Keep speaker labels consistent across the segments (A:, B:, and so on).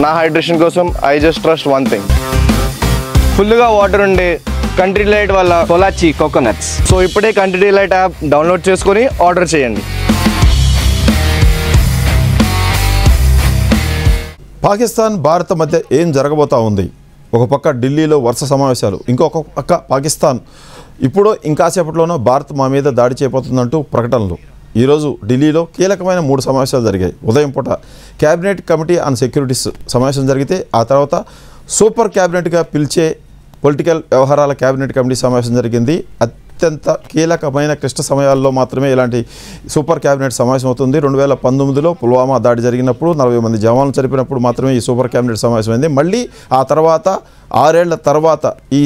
A: నా హైడ్రేషన్ కోసం I just trust one thing, ఫుల్గా వాటర్ ఉండే కంట్రీ డిలైట్ వల్ల
B: పొలాచి కోకోనట్స్.
A: సో ఇప్పుడే కంట్రీ డిలైట్ యాప్ డౌన్లోడ్ చేసుకొని ఆర్డర్ చేయండి.
C: పాకిస్తాన్ భారత్ మధ్య ఏం జరగబోతా ఉంది? ఒక పక్క ఢిల్లీలో వరుస సమావేశాలు, ఇంకొక పక్క పాకిస్తాన్ ఇప్పుడు ఇంకాసేపట్లోనూ భారత్ మా మీద దాడి చేయబోతుందంటూ ప్రకటనలు. ఈరోజు ఢిల్లీలో కీలకమైన 3 సమావేశాలు జరిగాయి. ఉదయం పూట క్యాబినెట్ కమిటీ ఆన్ సెక్యూరిటీస్ సమావేశం జరిగితే, ఆ తర్వాత సూపర్ క్యాబినెట్గా పిలిచే పొలిటికల్ వ్యవహారాల క్యాబినెట్ కమిటీ సమావేశం జరిగింది. అత్యంత కీలకమైన క్లిష్ట సమయాల్లో మాత్రమే ఇలాంటి సూపర్ క్యాబినెట్ సమావేశం అవుతుంది. 2019లో పుల్వామా దాడి జరిగినప్పుడు 40 మంది జవాన్లు చనిపోయినప్పుడు మాత్రమే ఈ సూపర్ క్యాబినెట్ సమావేశమైంది. మళ్ళీ ఆ తర్వాత 6 ఏళ్ల తర్వాత ఈ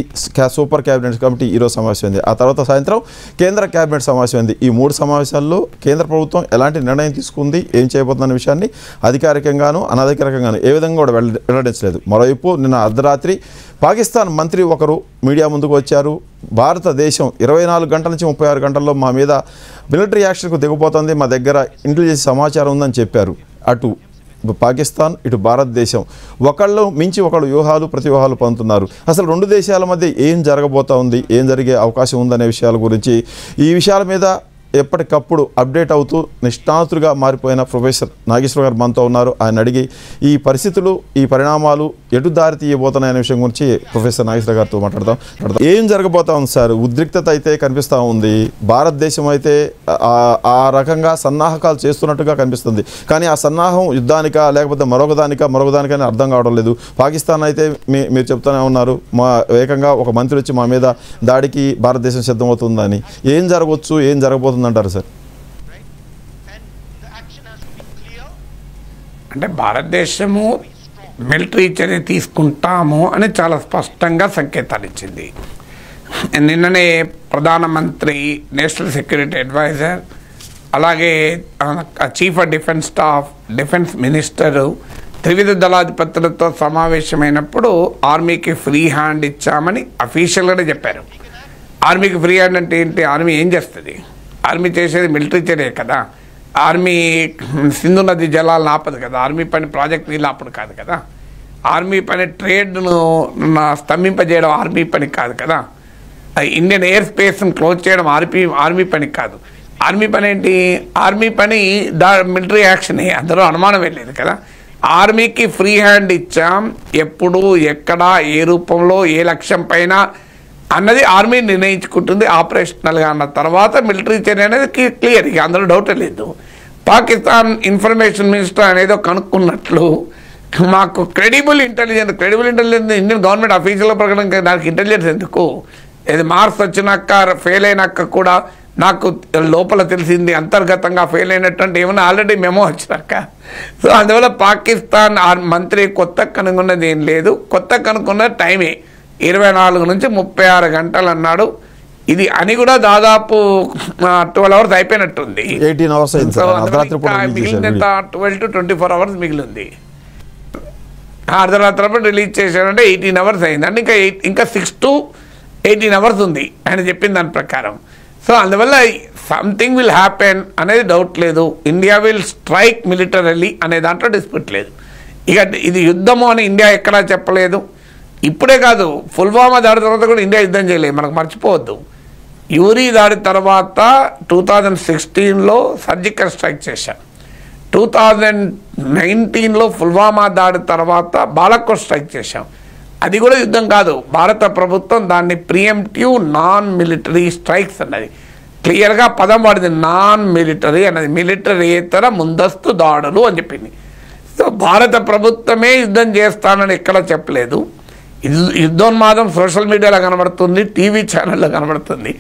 C: సూపర్ క్యాబినెట్ కమిటీ ఈరోజు సమావేశమైంది. ఆ తర్వాత సాయంత్రం కేంద్ర క్యాబినెట్ సమావేశమైంది. ఈ 3 సమావేశాల్లో కేంద్ర ప్రభుత్వం ఎలాంటి నిర్ణయం తీసుకుంది, ఏం చేయబోతుందన్న విషయాన్ని అధికారికంగాను అనధికారికంగాను ఏ విధంగా కూడా వెల్లడించలేదు. మరోవైపు నిన్న అర్ధరాత్రి పాకిస్తాన్ మంత్రి ఒకరు మీడియా ముందుకు వచ్చారు. భారతదేశం 24 గంటల నుంచి 36 గంటల్లో మా మీద మిలిటరీ యాక్షన్కు దిగబోతోంది, మా దగ్గర ఇంటెలిజెన్స్ సమాచారం ఉందని చెప్పారు. అటు పాకిస్తాన్ ఇటు భారతదేశం ఒకళ్ళు మించి ఒకళ్ళు వ్యూహాలు ప్రతివ్యూహాలు పొందుతున్నారు. అసలు 2 దేశాల మధ్య ఏం జరగబోతా ఉంది, ఏం జరిగే అవకాశం ఉందనే విషయాల గురించి, ఈ విషయాల మీద ఎప్పటికప్పుడు అప్డేట్ అవుతూ నిష్ణాతులుగా మారిపోయిన ప్రొఫెసర్ నాగేశ్వర గారు మనతో ఉన్నారు. ఆయన అడిగి ఈ పరిస్థితులు, ఈ పరిణామాలు ఎటు దారి తీయబోతున్నాయనే విషయం గురించి ప్రొఫెసర్ నాగేశ్వర గారితో మాట్లాడదాం. ఏం జరగబోతా ఉంది సార్? ఉద్రిక్తత అయితే కనిపిస్తూ ఉంది. భారతదేశం అయితే ఆ రకంగా సన్నాహకాలు చేస్తున్నట్టుగా కనిపిస్తుంది. కానీ ఆ సన్నాహం యుద్ధానికా లేకపోతే మరొకదానికని అర్థం కావడం లేదు. పాకిస్తాన్ అయితే మీరు చెప్తూనే ఉన్నారు, మా ఏకంగా ఒక మంత్రి వచ్చి మా మీద దాడికి భారతదేశం సిద్ధమవుతుందని. ఏం జరగవచ్చు, ఏం జరగబోతుంది అంటారు సార్?
D: అంటే భారతదేశము మిలిటరీ చర్య తీసుకుంటాము అని చాలా స్పష్టంగా సంకేతాలు ఇచ్చింది. నిన్ననే ప్రధానమంత్రి, నేషనల్ సెక్యూరిటీ అడ్వైజర్, అలాగే chief of defence staff, defence minister, త్రివిధ దళాధిపతులతో సమావేశమైనప్పుడు ఆర్మీకి ఫ్రీ హ్యాండ్ ఇచ్చామని అఫీషియల్గానే చెప్పారు. ఆర్మీకి ఫ్రీ హ్యాండ్ అంటే ఏంటి? ఆర్మీ ఏం చేస్తుంది? ఆర్మీ చేసేది మిలిటరీ చర్య కదా. ఆర్మీ సింధు నది జలాలను ఆపదు కదా. ఆర్మీ పని ప్రాజెక్ట్ నీళ్ళు ఆపడు కాదు కదా. ఆర్మీ పని ట్రేడ్ను స్తంభింపజేయడం ఆర్మీ పని కాదు కదా. ఇండియన్ ఎయిర్ స్పేస్ను క్లోజ్ చేయడం ఆర్మీ పని కాదు. ఆర్మీ పని ఏంటి? ఆర్మీ పని మిలిటరీ యాక్షన్, అందులో అనుమానం వెళ్ళలేదు కదా. ఆర్మీకి ఫ్రీ హ్యాండ్ ఇచ్చాం. ఎప్పుడు, ఎక్కడ, ఏ రూపంలో, ఏ లక్ష్యం పైన అన్నది ఆర్మీ నిర్ణయించుకుంటుంది ఆపరేషనల్గా. అన్న తర్వాత మిలిటరీ చర్య అనేది క్లియర్, ఇక అందులో డౌట్ లేదు. పాకిస్తాన్ ఇన్ఫర్మేషన్ మినిస్టర్ అనేదో కనుక్కున్నట్లు మాకు credible intelligence Indian government official ప్రకటన, నాకు ఇంటెలిజెన్స్ ఎందుకు? ఇది మార్క్స్ వచ్చినాక ఫెయిల్ అయినాక కూడా నాకు లోపల తెలిసింది అంతర్గతంగా ఫెయిల్ అయినటువంటి ఏమన్నా ఆల్రెడీ మెమో వచ్చినాక. సో అందువల్ల పాకిస్తాన్ మంత్రి కొత్త కనుగొన్నది ఏం లేదు. కొత్త కనుక్కున్న టైమే 24 నుంచి 36 గంటలు అన్నాడు. ఇది అని కూడా దాదాపు 12 అవర్స్ అయిపోయినట్టుంది.
C: 18 అవర్స్
D: మిగిలినంత 12 to 24 అవర్స్ మిగిలింది. అర్ధరాత్రి రిలీజ్ చేశారంటే 18 అవర్స్ అయింది. అంటే ఇంకా 6 to 18 అవర్స్ ఉంది ఆయన చెప్పిన దాని ప్రకారం. సో అందువల్ల సంథింగ్ విల్ హ్యాపెన్ అనేది డౌట్ లేదు. ఇండియా విల్ స్ట్రైక్ మిలిటరీలీ అనే దాంట్లో డిస్ప్యూట్ లేదు. ఇక ఇది యుద్ధము అని ఇండియా ఎక్కడా చెప్పలేదు. ఇప్పుడే కాదు, పుల్వామా దాడి తర్వాత కూడా ఇండియా యుద్ధం చేయలేదు, మనకు మర్చిపోవద్దు. యూరీ దాడి తర్వాత 2016లో సర్జికల్ స్ట్రైక్ చేశాం. 2019లో పుల్వామా దాడి తర్వాత బాలాకోట్ స్ట్రైక్ చేశాం. అది కూడా యుద్ధం కాదు. భారత ప్రభుత్వం దాన్ని ప్రియంప్టివ్ నాన్ మిలిటరీ స్ట్రైక్స్ అన్నది క్లియర్గా పదం వాడింది. నాన్ మిలిటరీ అన్నది మిలిటరీయేతర ముందస్తు దాడులు అని చెప్పింది. సో భారత ప్రభుత్వమే యుద్ధం చేస్తానని ఎక్కడ చెప్పలేదు. యుద్ధోన్మాదం సోషల్ మీడియాలో కనబడుతుంది, టీవీ ఛానల్లో కనబడుతుంది.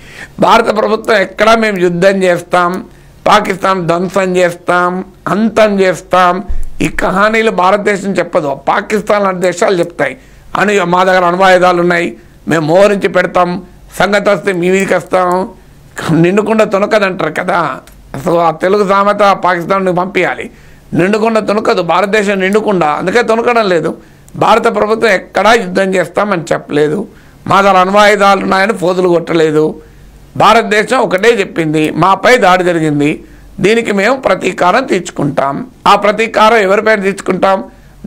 D: భారత ప్రభుత్వం ఎక్కడా మేము యుద్ధం చేస్తాం, పాకిస్తాన్ ధ్వంసం చేస్తాం, అంతం చేస్తాం, ఈ కహానీలు భారతదేశం చెప్పదు, పాకిస్తాన్ లాంటి దేశాలు చెప్తాయి. మా దగ్గర అణ్వాయుధాలు ఉన్నాయి, మేము మోహరించి పెడతాం, సంగతి వస్తే మీ మీదకి వస్తాం, నిండుకుండా తొనకదంటారు కదా. అసలు ఆ తెలుగు సామెత పాకిస్తాన్కి పంపించాలి. నిండుకుండా తొనకదు, భారతదేశం నిండుకుండా, అందుకే తొనకడం లేదు. భారత ప్రభుత్వం ఎక్కడా యుద్ధం చేస్తామని చెప్పలేదు, మా దగ్గర అణ్వాయుధాలు ఉన్నాయని ఫోజులు కొట్టలేదు. భారతదేశం ఒకటే చెప్పింది, మాపై దాడి జరిగింది, దీనికి మేము ప్రతీకారం తీర్చుకుంటాం. ఆ ప్రతీకారం ఎవరిపైన తీర్చుకుంటాం?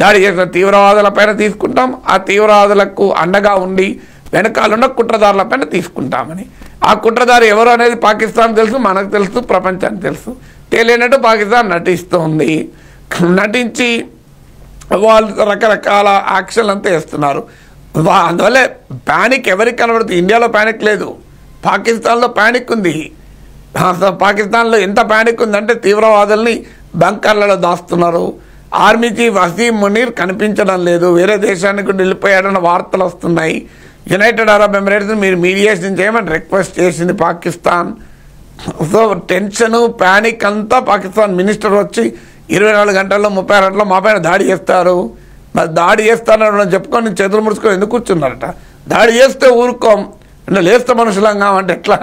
D: దాడి చేసిన తీవ్రవాదులపైన తీసుకుంటాం, ఆ తీవ్రవాదులకు అండగా ఉండి వెనకాలన్న కుట్రదారులపైన తీసుకుంటామని. ఆ కుట్రదారు ఎవరు అనేది పాకిస్తాన్ తెలుసు, మనకు తెలుసు, ప్రపంచానికి తెలుసు. తెలియనట్టు పాకిస్తాన్ నటిస్తుంది. నటించి వాళ్ళు రకరకాల యాక్షన్లు అంతా వేస్తున్నారు. అందువల్ల ప్యానిక్ ఎవరికి కనబడుతుంది? ఇండియాలో ప్యానిక్ లేదు, పాకిస్తాన్లో ప్యానిక్ ఉంది. పాకిస్తాన్లో ఎంత ప్యానిక్ ఉందంటే తీవ్రవాదుల్ని బంకర్లలో దాస్తున్నారు. ఆర్మీ చీఫ్ అసీం మునీర్ కనిపించడం లేదు, వేరే దేశానికి వెళ్ళిపోయాడన్న వార్తలు వస్తున్నాయి. యునైటెడ్ అరబ్ ఎమిరేట్స్ మీరు మీడియేషన్ చేయమని రిక్వెస్ట్ చేసింది పాకిస్తాన్. సో టెన్షను ప్యానిక్ అంతా పాకిస్తాన్ మినిస్టర్ వచ్చి 24 గంటల్లో 36 గంటల్లో మా పైన దాడి చేస్తారు. మరి దాడి చేస్తానని చెప్పుకొని చేతులు ముడుచుకొని ఎందుకు కూర్చున్నారట? దాడి చేస్తే ఊరుకోం, నువ్వు లేస్తే మనుషులంగా అంటే ఎట్లా?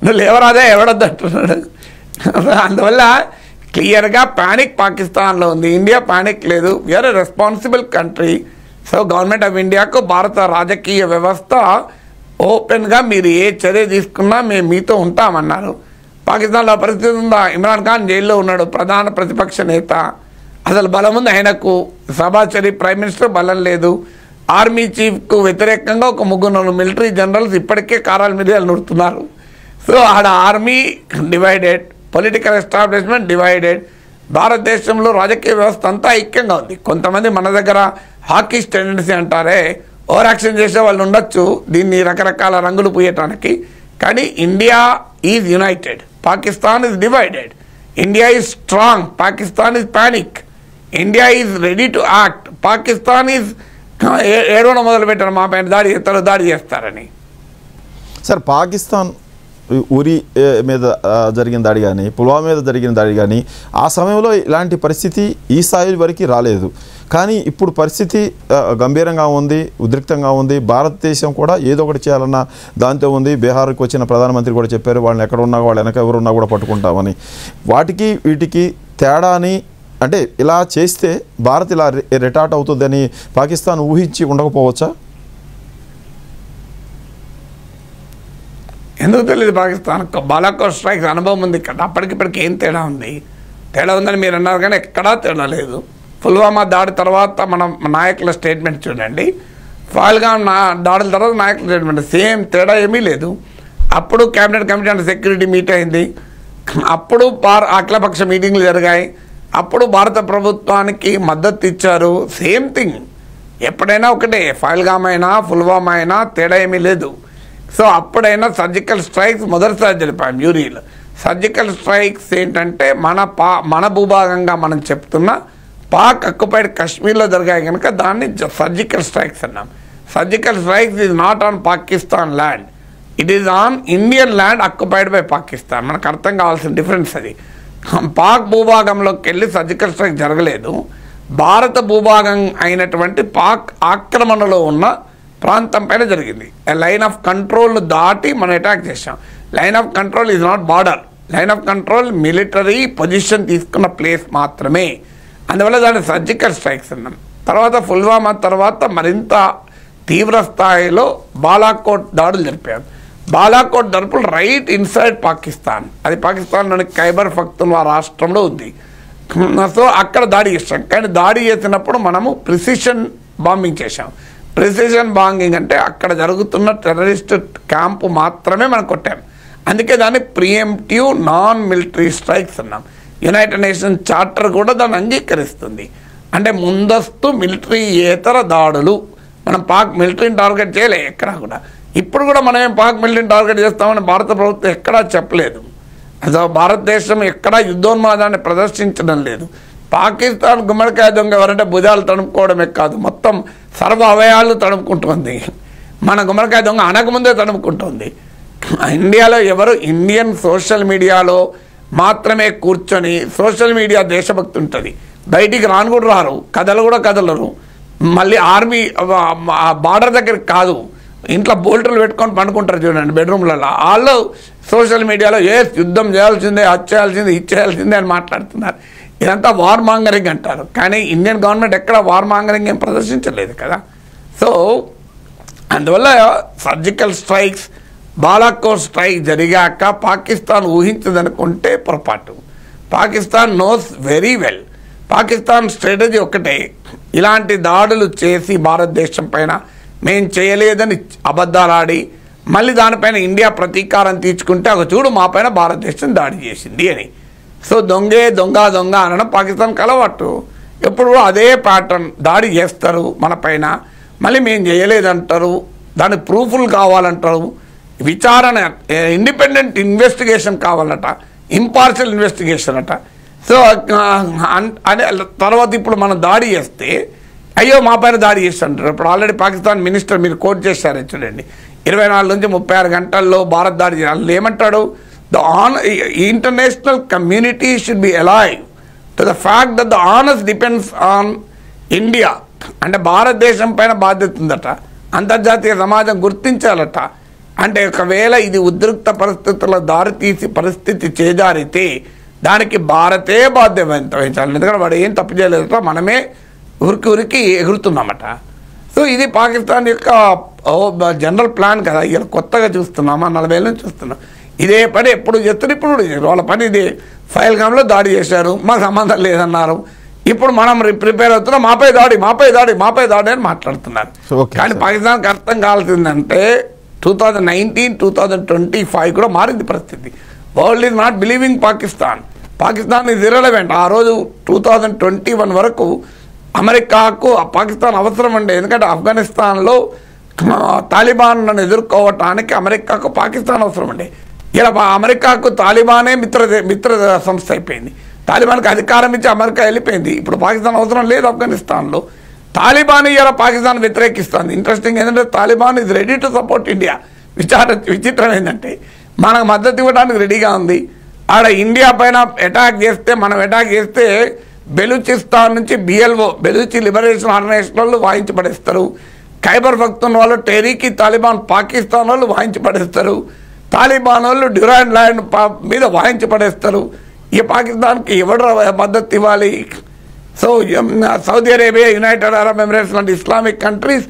D: నువ్వు లేవరాదే ఎవడద్దు అంటున్నాడు. అందువల్ల క్లియర్గా ప్యానిక్ పాకిస్తాన్లో ఉంది, ఇండియా ప్యానిక్ లేదు. We are a responsible country. So government of ఇండియాకు భారత రాజకీయ వ్యవస్థ ఓపెన్గా మీరు ఏ చర్య తీసుకున్నా మేము మీతో ఉంటామన్నారు. పాకిస్తాన్లో పరిస్థితి ఉందా? ఇమ్రాన్ ఖాన్ జైల్లో ఉన్నాడు, ప్రధాన ప్రతిపక్ష నేత. అసలు బలం ఉంది ఆయనకు. షహబాజ్ షరీఫ్ ప్రైమ్ మినిస్టర్, బలం లేదు. ఆర్మీ చీఫ్కు వ్యతిరేకంగా ఒక 3 మిలిటరీ జనరల్స్ ఇప్పటికే కారాల మీద నడుతున్నారు. సో ఆడ army divided, political establishment divided. భారతదేశంలో రాజకీయ వ్యవస్థ అంతా ఐక్యంగా ఉంది. కొంతమంది మన దగ్గర హాకీస్ టెండెన్సీ అంటారే, ఓవర్ యాక్షన్ చేసే వాళ్ళు ఉండొచ్చు దీన్ని రకరకాల రంగులు పూయటానికి. కానీ India is United, Pakistan is divided. India is strong, Pakistan is panic. India is ready to act, Pakistan is ఏడవడం మొదలుపెట్టారు, మా పైన దాడి చేస్తారు, దాడి చేస్తారని.
C: సార్, పాకిస్తాన్ ఉరి మీద జరిగిన దాడి కానీ, పుల్వామా మీద జరిగిన దాడి కానీ, ఆ సమయంలో ఇలాంటి పరిస్థితి ఈ స్థాయి వరకు రాలేదు. కానీ ఇప్పుడు పరిస్థితి గంభీరంగా ఉంది, ఉద్రిక్తంగా ఉంది. భారతదేశం కూడా ఏదో ఒకటి చేయాలన్న దాంతో ఉంది. బీహార్కి వచ్చిన ప్రధానమంత్రి కూడా చెప్పారు, వాళ్ళని ఎక్కడ ఉన్నా వాళ్ళు వెనక ఎవరున్నా కూడా పట్టుకుంటామని. వాటికి వీటికి తేడాని అంటే ఇలా చేస్తే భారత్ ఇలా రిటార్ట్ అవుతుందని పాకిస్తాన్ ఊహించి ఉండకపోవచ్చా?
D: ఎందుకు తెలియదు పాకిస్తాన్ బాలాకోట్ స్ట్రైక్ అనుభవం ఉంది కదా, అప్పటికిప్పటికి ఏం తేడా ఉంది? తేడా ఉందని మీరు అన్నారు కానీ ఎక్కడా తేడా లేదు. పుల్వామా దాడి తర్వాత మన నాయకుల స్టేట్మెంట్ చూడండి, ఫాల్గామ్ దాడుల తర్వాత నాయకుల స్టేట్మెంట్ సేమ్, తేడా ఏమీ లేదు. అప్పుడు cabinet committee and security meet అయింది, అప్పుడు అఖిలపక్ష మీటింగ్లు జరిగాయి, అప్పుడు భారత ప్రభుత్వానికి మద్దతు ఇచ్చారు. సేమ్ థింగ్, ఎప్పుడైనా ఒకటే, ఫాల్గామ్ అయినా పుల్వామా అయినా తేడా ఏమీ లేదు. సో అప్పుడైనా సర్జికల్ స్ట్రైక్స్ మొదటిసారి జరిపాం యూరీలో. సర్జికల్ స్ట్రైక్స్ ఏంటంటే మన భూభాగంగా మనం చెప్తున్న పాక్ అక్యుపైడ్ కాశ్మీర్లో జరిగాయి కనుక దాన్ని సర్జికల్ స్ట్రైక్స్ అన్నాం. Surgical strikes is not on Pakistan land, it is on Indian land occupied by Pakistan. మనకు అర్థం కావాల్సిన డిఫరెన్స్ అది. పాక్ భూభాగంలోకి వెళ్ళి సర్జికల్ స్ట్రైక్ జరగలేదు, భారత భూభాగం అయినటువంటి పాక్ ఆక్రమణలో ఉన్న ప్రాంతం పైన జరిగింది. లైన్ ఆఫ్ కంట్రోల్ను దాటి మనం అటాక్ చేసాం. Line of control is not border, line of control military position తీసుకున్న ప్లేస్ మాత్రమే. అందువల్ల దాన్ని సర్జికల్ స్ట్రైక్స్ అన్నాం. తర్వాత పుల్వామా తర్వాత మరింత తీవ్ర స్థాయిలో బాలాకోట్ దాడులు జరిపారు. బాలాకోట్ దాడులు రైట్ ఇన్సైడ్ పాకిస్తాన్, అది పాకిస్తాన్లోని ఖైబర్ పఖ్తూన్ఖ్వా రాష్ట్రంలో ఉంది. సో అక్కడ దాడి చేసాం. కానీ దాడి చేసినప్పుడు మనము ప్రిసిషన్ బాంబింగ్ చేసాం. ప్రిసిషన్ బాంబింగ్ అంటే అక్కడ జరుగుతున్న టెర్రరిస్ట్ క్యాంపు మాత్రమే మనం కొట్టాం. అందుకే దాన్ని ప్రియంప్టివ్ నాన్ మిలిటరీ స్ట్రైక్స్ అన్నాం. యునైటెడ్ నేషన్స్ చార్టర్ కూడా దాన్ని అంగీకరిస్తుంది. అంటే ముందస్తు మిలిటరీ ఏతర దాడులు. మనం పాక్ మిలిటరీని టార్గెట్ చేయలే ఎక్కడా కూడా. ఇప్పుడు కూడా మనం ఏం పాక్ మిలిటరీని టార్గెట్ చేస్తామని భారత ప్రభుత్వం ఎక్కడా చెప్పలేదు. అసలు భారతదేశం ఎక్కడా యుద్ధోన్మాదాన్ని ప్రదర్శించడం లేదు. పాకిస్తాన్ గుమ్మడికాయ దొంగ ఎవరంటే భుజాలు తడుపుకోవడమే కాదు, మొత్తం సర్వ అవయాలు తడుపుకుంటుంది. మన గుమ్మడికాయ దొంగ అనకముందే తడుపుకుంటుంది. ఇండియాలో ఎవరు ఇండియన్ సోషల్ మీడియాలో మాత్రమే కూర్చొని, సోషల్ మీడియా దేశభక్తి ఉంటుంది, బయటికి రాను కూడా రారు, కథలు కూడా కదలరు. మళ్ళీ ఆర్మీ బార్డర్ దగ్గరికి కాదు, ఇంట్లో బోల్టులు పెట్టుకొని పండుకుంటారు చూడండి బెడ్రూమ్లలో. వాళ్ళు సోషల్ మీడియాలో యుద్ధం చేయాల్సిందే, అది చేయాల్సిందే, ఇది చేయాల్సిందే అని మాట్లాడుతున్నారు. ఇదంతా వార్ మాంగరింగ్ అంటారు. కానీ ఇండియన్ గవర్నమెంట్ ఎక్కడ వార్ మాంగరింగ్ ఏం ప్రదర్శించలేదు కదా. సో అందువల్ల సర్జికల్ స్ట్రైక్స్, బాలాకోట్ స్ట్రైక్ జరిగాక పాకిస్తాన్ ఊహించదనుకుంటే పొరపాటు. Pakistan knows very well Pakistan strategy ఒక్కటే, ఇలాంటి దాడులు చేసి భారతదేశం పైన మేం చేయలేదని అబద్ధాలు ఆడి మళ్ళీ దానిపైన ఇండియా ప్రతీకారం తీర్చుకుంటే ఒక చూడు మా పైన భారతదేశం దాడి చేసింది అని. సో దొంగ అనడం పాకిస్తాన్కి అలవాటు. ఎప్పుడు అదే ప్యాటర్న్, దాడి చేస్తారు మన పైన, మళ్ళీ మేము చేయలేదంటారు, దానికి ప్రూఫ్లు కావాలంటారు, విచారణ ఇండిపెండెంట్ ఇన్వెస్టిగేషన్ కావాలట, ఇంపార్షియల్ ఇన్వెస్టిగేషన్ అట. సో అనే తర్వాత ఇప్పుడు మనం దాడి చేస్తే అయ్యో మా పైన దాడి చేసి అంటారు. ఇప్పుడు ఆల్రెడీ పాకిస్తాన్ మినిస్టర్ మీరు కోట్ చేశారు చూడండి, 24 నుంచి 36 గంటల్లో భారత్ దాడి చేయాలి ఏమంటాడు, the international community should be alive to the fact that the honours depends on India. అంటే భారతదేశం పైన బాధ్యత ఉందట, అంతర్జాతీయ సమాజం గుర్తించాలట. అంటే ఒకవేళ ఇది ఉద్రిక్త పరిస్థితుల్లో దారితీసి పరిస్థితి చేజారితే దానికి భారతే బాధ్యత వహించాలి. ఎందుకంటే వాడు ఏం తప్పు చేయలేదట, మనమే ఉరికి ఎగురుతున్నామట. సో ఇది పాకిస్తాన్ యొక్క జనరల్ ప్లాన్ కదా. ఇలా కొత్తగా చూస్తున్నామా, 40 ఏళ్ళ నుంచి చూస్తున్నాం. ఇదే పని ఎప్పుడు చేస్తారు, ఇప్పుడు వాళ్ళ పని ఇది. ఫైల్గామ్లో దాడి చేశారు, మాకు సంబంధం లేదన్నారు. ఇప్పుడు మనం ప్రిపేర్ అవుతున్నాం, మాపై దాడి అని మాట్లాడుతున్నారు. కానీ పాకిస్తాన్కి అర్థం కావాల్సిందంటే 2019, 2025 కూడా మారింది పరిస్థితి. World is not believing Pakistan. Pakistan is irrelevant. ఆ రోజు 2021 వరకు అమెరికాకు పాకిస్తాన్ అవసరం అండి. ఎందుకంటే ఆఫ్ఘనిస్తాన్లో తాలిబాన్లను ఎదుర్కోవటానికి అమెరికాకు పాకిస్తాన్ అవసరం అండి. ఇలా అమెరికాకు తాలిబానే మిత్ర సంస్థ అయిపోయింది. తాలిబాన్కి అధికారం ఇచ్చి అమెరికా వెళ్ళిపోయింది. ఇప్పుడు పాకిస్తాన్ అవసరం లేదు ఆఫ్ఘనిస్తాన్లో. తాలిబాన్ ఇలా పాకిస్తాన్ వ్యతిరేకిస్తుంది. ఇంట్రెస్టింగ్ ఏంటంటే Taliban is ready to support India. విచిత్రం ఏంటంటే మనకు మద్దతు ఇవ్వడానికి రెడీగా ఉంది. ఆడ ఇండియా పైన అటాక్ చేస్తే, మనం అటాక్ చేస్తే బెలూచిస్తాన్ నుంచి BLO బెలూచి లిబరేషన్ ఆర్గనైజేషన్ వాళ్ళు వాయించి పడేస్తారు. ఖైబర్ పఖ్తూన్ వాళ్ళు టెహరీకి తాలిబాన్ పాకిస్తాన్ వాళ్ళు వాయించి పడేస్తారు. తాలిబాన్ వాళ్ళు డ్యూరాండ్ ల్యాండ్ మీద వాయించి పడేస్తారు. ఈ పాకిస్తాన్కి ఎవరు మద్దతు ఇవ్వాలి? So Saudi Arabia, United Arab Emirates లాంటి ఇస్లామిక్ కంట్రీస్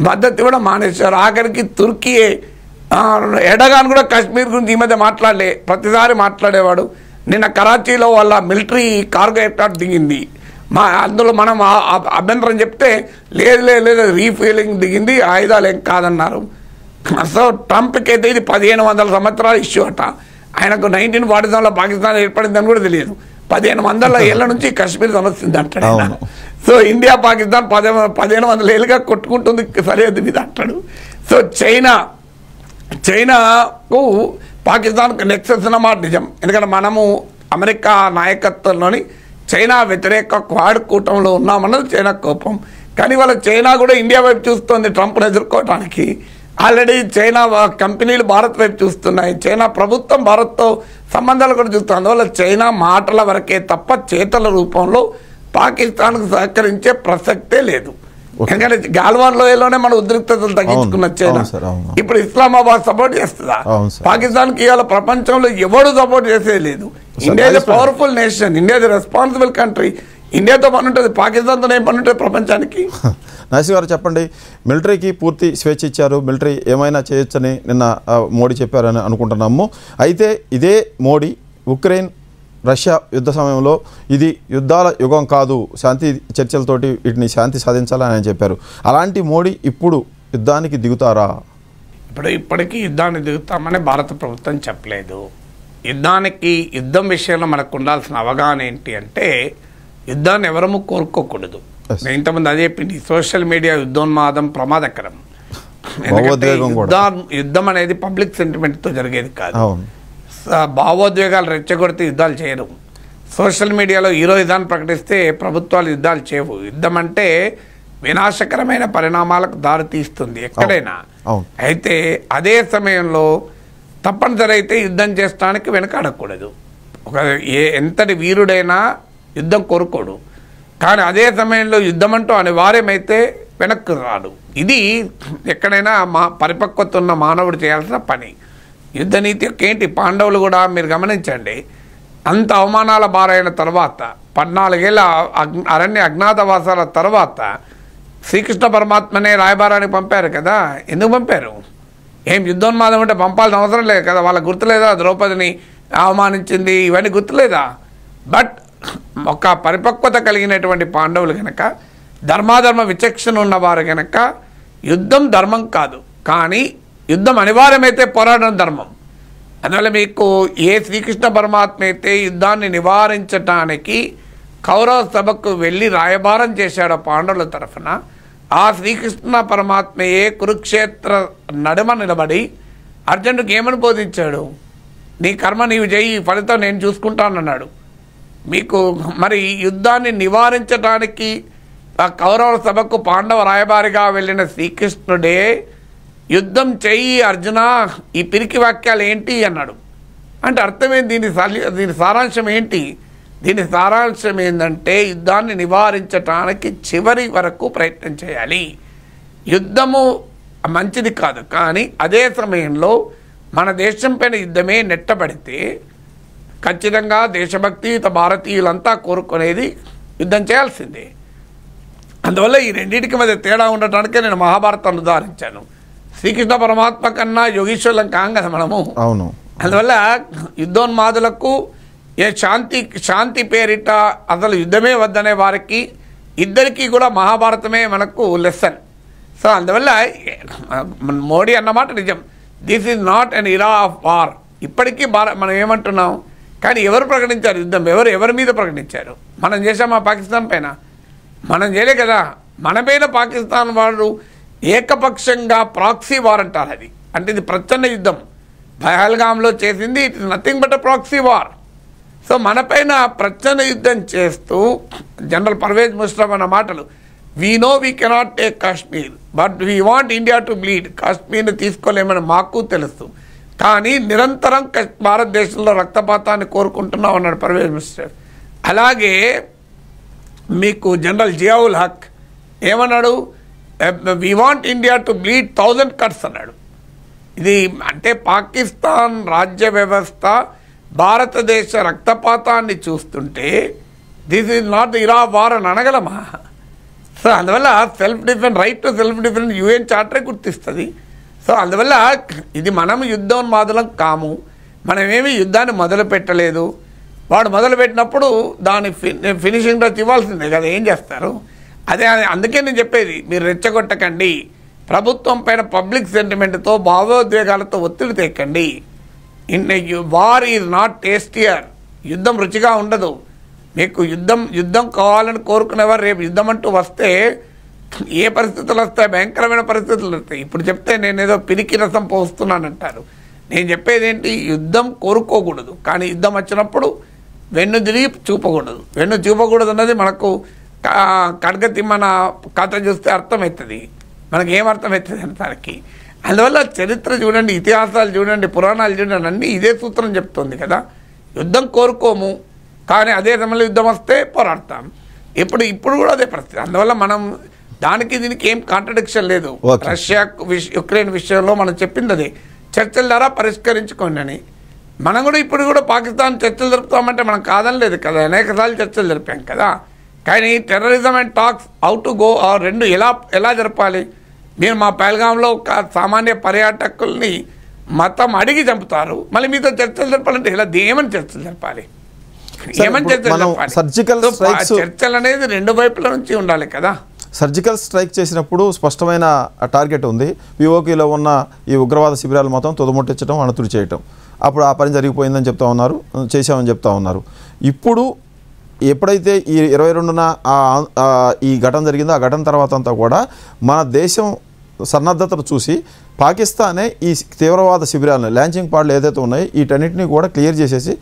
D: మద్దతు ఇవ్వడం మానేశారు. ఆఖరికి తుర్కీయే, ఎడగాన్ కూడా కాశ్మీర్ గురించి ఈ మధ్య మాట్లాడలే, ప్రతిసారి మాట్లాడేవాడు. నిన్న కరాచీలో వాళ్ళ మిలిటరీ కార్గో ఎయిర్క్రాఫ్ట్ దిగింది. అందులో మనం అభ్యంతరం చెప్తే లేదు రీఫ్యూలింగ్ దిగింది, ఆయుధాలు ఏం కాదన్నారు. సో ట్రంప్కి అయితే ఇది 1500 సంవత్సరాల ఇష్యూ అట. ఆయనకు 1947లో పాకిస్తాన్ ఏర్పడిందని కూడా తెలియదు. 1500 ఏళ్ల నుంచి కాశ్మీర్ సమస్య ఉంది అంటాడు. సో ఇండియా పాకిస్తాన్ 1500 ఏళ్ళుగా కొట్టుకుంటుంది సరిహద్దు మీద అంటాడు. సో చైనాకు పాకిస్తాన్కు నెక్సెస్ అన్నమాట నిజం. ఎందుకంటే మనము అమెరికా నాయకత్వంలోని చైనా వ్యతిరేక క్వాడ్ కూటంలో ఉన్నామన్నది చైనా కోపం. కానీ వాళ్ళ చైనా కూడా ఇండియా వైపు చూస్తుంది ట్రంప్ను ఎదుర్కోవటానికి. ఆల్రెడీ చైనా కంపెనీలు భారత్ వైపు చూస్తున్నాయి. చైనా ప్రభుత్వం భారత్తో సంబంధాలు కూడా చూస్తుంది. అందువల్ల చైనా మాటల వరకే తప్ప చేతల రూపంలో పాకిస్తాన్కు సహకరించే ప్రసక్తే లేదు. ఎందుకంటే గాల్వాన్ లోయలోనే మన ఉద్రిక్తతలు తగ్గించుకున్న చైనా ఇప్పుడు ఇస్లామాబాద్ సపోర్ట్ చేస్తుందా? పాకిస్తాన్కి ఇవాళ ప్రపంచంలో ఎవరు సపోర్ట్ చేసేది లేదు. India is powerful nation, India is responsible country. ఇండియాతో పని ఉంటుంది, పాకిస్తాన్తో ఏం పని ఉంటుంది ప్రపంచానికి?
C: నాసిర్ గారు చెప్పండి, మిలిటరీకి పూర్తి స్వేచ్ఛ ఇచ్చారు, మిలిటరీ ఏమైనా చేయొచ్చని నిన్న మోడీ చెప్పారని అనుకుంటున్నాము. అయితే ఇదే మోడీ ఉక్రెయిన్ రష్యా యుద్ధ సమయంలో ఇది యుద్ధాల యుగం కాదు, శాంతి చర్చలతోటి వీటిని శాంతి సాధించాలని ఆయన చెప్పారు. అలాంటి మోడీ ఇప్పుడు యుద్ధానికి దిగుతారా?
D: ఇప్పటికీ యుద్ధానికి దిగుతామని భారత ప్రభుత్వం చెప్పలేదు. యుద్ధం విషయంలో మనకు ఉండాల్సిన అవగాహన ఏంటి అంటే, యుద్ధాన్ని ఎవరము కోరుకోకూడదు. నేను ఇంతకుముందు అదే చెప్పింది, సోషల్ మీడియా యుద్ధోన్మాదం ప్రమాదకరం. యుద్ధం అనేది పబ్లిక్ సెంటిమెంట్తో జరిగేది కాదు. భావోద్వేగాలు రెచ్చగొడితే యుద్ధాలు చేయరు. సోషల్ మీడియాలో హీరోయిజాన్ని ప్రకటిస్తే ప్రభుత్వాలు యుద్ధాలు చేయవు. యుద్ధం అంటే వినాశకరమైన పరిణామాలకు దారితీస్తుంది ఎక్కడైనా. అయితే అదే సమయంలో తప్పనిసరి అయితే యుద్ధం చేయడానికి వెనకాడకూడదు. ఎంతటి వీరుడైనా యుద్ధం కోరుకోడు. కానీ అదే సమయంలో యుద్ధం అంటూ అనివార్యమైతే వెనక్కి రాడు. ఇది ఎక్కడైనా పరిపక్వత ఉన్న మానవుడు చేయాల్సిన పని. యుద్ధ నీతి యొక్క ఏంటి? పాండవులు కూడా మీరు గమనించండి, అంత అవమానాల బారైన తర్వాత 14 ఏళ్ళ అరణ్య అజ్ఞాతవాసాల తర్వాత శ్రీకృష్ణ పరమాత్మనే రాయబారానికి పంపారు కదా. ఎందుకు పంపారు? ఏం యుద్ధోన్మాదం అంటే పంపాల్సిన అవసరం లేదు కదా. వాళ్ళకి గుర్తులేదా ద్రౌపదిని అవమానించింది, ఇవన్నీ గుర్తులేదా? బట్ ఒక పరిపక్వత కలిగినటువంటి పాండవులు కనుక, ధర్మాధర్మ విచక్షణ ఉన్నవారు కనుక యుద్ధం ధర్మం కాదు, కానీ యుద్ధం అనివార్యమైతే పోరాడడం ధర్మం. అందువల్ల మీకు ఏ శ్రీకృష్ణ పరమాత్మ అయితే యుద్ధాన్ని నివారించటానికి కౌరవ సభకు వెళ్ళి రాయబారం చేశాడో పాండవుల తరఫున, ఆ శ్రీకృష్ణ పరమాత్మయే కురుక్షేత్ర నడుమ నిలబడి అర్జునుడికి ఏమని బోధించాడు? నీ కర్మ నీవు చేయి, ఫలితం నేను చూసుకుంటానన్నాడు. మీకు మరి యుద్ధాన్ని నివారించడానికి ఆ కౌరవ సభకు పాండవ రాయబారిగా వెళ్ళిన శ్రీకృష్ణుడే యుద్ధం చెయ్యి అర్జున, ఈ పిరికి వాక్యాలు ఏంటి అన్నాడు. అంటే అర్థమేంటి? దీని సారాంశం ఏంటి? దీని సారాంశం ఏంటంటే యుద్ధాన్ని నివారించటానికి చివరి వరకు ప్రయత్నం చేయాలి. యుద్ధము మంచిది కాదు, కానీ అదే సమయంలో మన దేశం పైన యుద్ధమే నెట్టబడితే ఖచ్చితంగా దేశభక్తియుత భారతీయులంతా కోరుకునేది యుద్ధం చేయాల్సిందే. అందువల్ల ఈ రెండింటికి మధ్య తేడా ఉండటానికే నేను మహాభారతాన్ని ఉదాహరించాను. శ్రీకృష్ణ పరమాత్మ కన్నా యోగీశ్వరులం కాం కదా మనము.
C: అవును.
D: అందువల్ల యుద్ధోన్మాదులకు శాంతి పేరిట అసలు యుద్ధమే వద్దనే వారికి ఇద్దరికీ కూడా మహాభారతమే మనకు లెసన్. సో అందువల్ల మోడీ అన్నమాట నిజం. This is not an Ira of war. ఇప్పటికీ మనం ఏమంటున్నాం, కానీ ఎవరు ప్రకటించారు యుద్ధం? ఎవరి మీద ప్రకటించారు? మనం చేసామా పాకిస్తాన్ పైన? మనం చేయలే కదా. మన పైన పాకిస్తాన్ వాళ్ళు ఏకపక్షంగా ప్రాక్సీ వార్ అంటారు. అది అంటే ఇది ప్రచ్ఛన్న యుద్ధం. పహల్గామ్లో చేసింది it is nothing but a proxy war. So మన పైన ప్రచ్ఛన్న యుద్ధం చేస్తూ జనరల్ పర్వేజ్ ముషర్రఫ్ అన్న మాటలు, we know we cannot take Kashmir but we want India to bleed. కాశ్మీర్ని తీసుకోలేమని మాకు తెలుసు, కానీ నిరంతరం భారతదేశంలో రక్తపాతాన్ని కోరుకుంటున్నాం అన్నాడు పర్వేజ్ ముషర్రఫ్. అలాగే మీకు జనరల్ జియావుల్ హక్ ఏమన్నాడు? We want India to bleed 1000 cuts అన్నాడు. ఇది అంటే పాకిస్తాన్ రాజ్య వ్యవస్థ భారతదేశ రక్తపాతాన్ని చూస్తుంటే this is not the Ira war అని అనగలమా? సో అందువల్ల self defence, right to self defence UN చార్టరే గుర్తిస్తుంది. సో అందువల్ల ఇది మనం యుద్ధోన్మాదులం కాము. మనమేమి యుద్ధాన్ని మొదలు పెట్టలేదు. వాడు మొదలుపెట్టినప్పుడు దాని ఫినిషింగ్ టచ్ ఇవ్వాల్సిందే కదా. ఏం చేస్తారు? అదే అందుకే నేను చెప్పేది, మీరు రెచ్చగొట్టకండి. ప్రభుత్వం పైన పబ్లిక్ సెంటిమెంట్తో భావోద్వేగాలతో ఒత్తిడి తెక్కండి. War is not tastier. యుద్ధం రుచిగా ఉండదు. మీకు యుద్ధం కావాలని కోరుకునేవారు రేపు యుద్ధం అంటూ వస్తే ఏ పరిస్థితులు వస్తాయి? భయంకరమైన పరిస్థితులు వస్తాయి. ఇప్పుడు చెప్తే నేనేదో పిరికి రసం పోస్తున్నానంటారు. నేను చెప్పేది ఏంటి? యుద్ధం కోరుకోకూడదు, కానీ యుద్ధం వచ్చినప్పుడు వెన్ను తిరిగి చూపకూడదు. వెన్ను చూపకూడదు అన్నది మనకు ఖడ్గతిమ్మన కథ చూస్తే అర్థమవుతుంది. మనకి ఏమర్థమవుతుంది అని దానికి. అందువల్ల చరిత్ర చూడండి, ఇతిహాసాలు చూడండి, పురాణాలు చూడండి, అన్నీ ఇదే సూత్రం చెప్తుంది కదా. యుద్ధం కోరుకోము, కానీ అదే సమయంలో యుద్ధం వస్తే పోరాడతాం. ఇప్పుడు కూడా అదే పరిస్థితి. అందువల్ల మనం దానికి దీనికి ఏం కాంట్రడిక్షన్ లేదు. రష్యా యుక్రెయిన్ విషయంలో మనం చెప్పింది అదే, చర్చల ద్వారా పరిష్కరించుకోండి అని. మనం కూడా ఇప్పుడు కూడా పాకిస్తాన్ చర్చలు జరుపుతామంటే మనం కాదనలేదు కదా, అనేకసార్లు చర్చలు జరిపాం కదా. కానీ terrorism and talks how to go ఆ రెండు ఎలా జరపాలి? మీరు మా పహల్గాంలో ఒక సామాన్య పర్యాటకుల్ని మతం అడిగి చంపుతారు, మళ్ళీ మీతో చర్చలు జరపాలంటే ఇలా ఏమని చర్చలు జరపాలి? ఏమని చర్చలు జరపాలి? చర్చలు అనేది రెండు వైపుల నుంచి ఉండాలి కదా.
C: సర్జికల్ స్ట్రైక్ చేసినప్పుడు స్పష్టమైన టార్గెట్ ఉంది. పిఓకేలో ఉన్న ఈ ఉగ్రవాద శిబిరాలు మొత్తం తుదముట్టించడం, అణుతుడి చేయటం. అప్పుడు ఆ పని జరిగిపోయిందని చెప్తా ఉన్నారు, చేశామని చెప్తా ఉన్నారు. ఇప్పుడు ఎప్పుడైతే ఈ 22న ఈ ఘటన జరిగిందో, ఆ ఘటన తర్వాత అంతా కూడా మన దేశం సన్నద్ధతను చూసి పాకిస్తానే ఈ తీవ్రవాద శిబిరాలను, లాంచింగ్ పాడ్లు ఏదైతే ఉన్నాయో వీటన్నిటిని కూడా క్లియర్ చేసేసి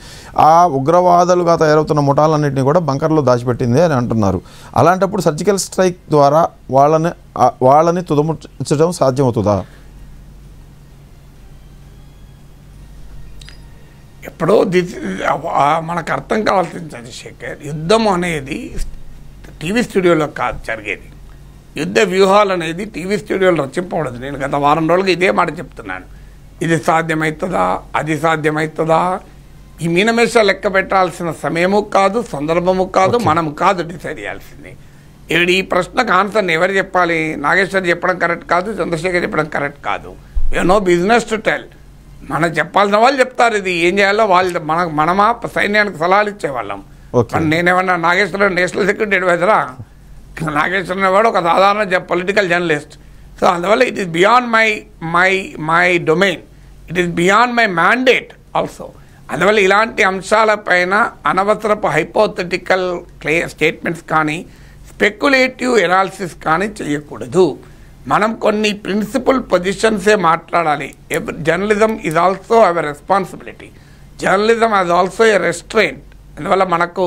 C: ఆ ఉగ్రవాదులుగా తయారవుతున్న ముఠాలన్నింటినీ కూడా బంకర్లో దాచిపెట్టింది అని అంటున్నారు. అలాంటప్పుడు సర్జికల్ స్ట్రైక్ ద్వారా వాళ్ళని తుదముట్టడం సాధ్యమవుతుందా?
D: ఎప్పుడో మనకు అర్థం కావాల్సింది చంద్రశేఖర్, యుద్ధం అనేది టీవీ స్టూడియోలో కాదు జరిగేది. యుద్ధ వ్యూహాలు అనేది టీవీ స్టూడియోలో రచింపకూడదు. నేను గత వారం రోజులుగా ఇదే మాట చెప్తున్నాను. ఇది సాధ్యమవుతుందా, అది సాధ్యమవుతుందా, ఈ మీనమేషాలు లెక్క పెట్టాల్సిన సమయము కాదు, సందర్భము కాదు, మనం కాదు డిసైడ్ చేయాల్సింది. ఈ ప్రశ్నకు ఆన్సర్ని ఎవరు చెప్పాలి? నాగేశ్వర్ చెప్పడం కరెక్ట్ కాదు, చంద్రశేఖర్ చెప్పడం కరెక్ట్ కాదు. You know business to tell. మనం చెప్పాల్సిన వాళ్ళు చెప్తారు ఇది ఏం చేయాలో. మనమా సైన్యానికి సలహాలు ఇచ్చేవాళ్ళం,
C: Okay.
D: నేనేమన్నా నాగేశ్వరరావు నేషనల్ సెక్యూరిటీ అడ్వైజరా? నాగేశ్వరరావు వాడు ఒక సాధారణ పొలిటికల్ జర్నలిస్ట్. సో అందువల్ల it is beyond my domain, it is beyond my mandate also. అందువల్ల ఇలాంటి అంశాలపైన అనవసరపు హైపోథెటికల్ స్టేట్మెంట్స్ కానీ స్పెక్యులేటివ్ ఎనాలిసిస్ కానీ చేయకూడదు. మనం కొన్ని ప్రిన్సిపల్ పొజిషన్సే మాట్లాడాలి. Journalism is also our responsibility, journalism as also a restraint. అందువల్ల మనకు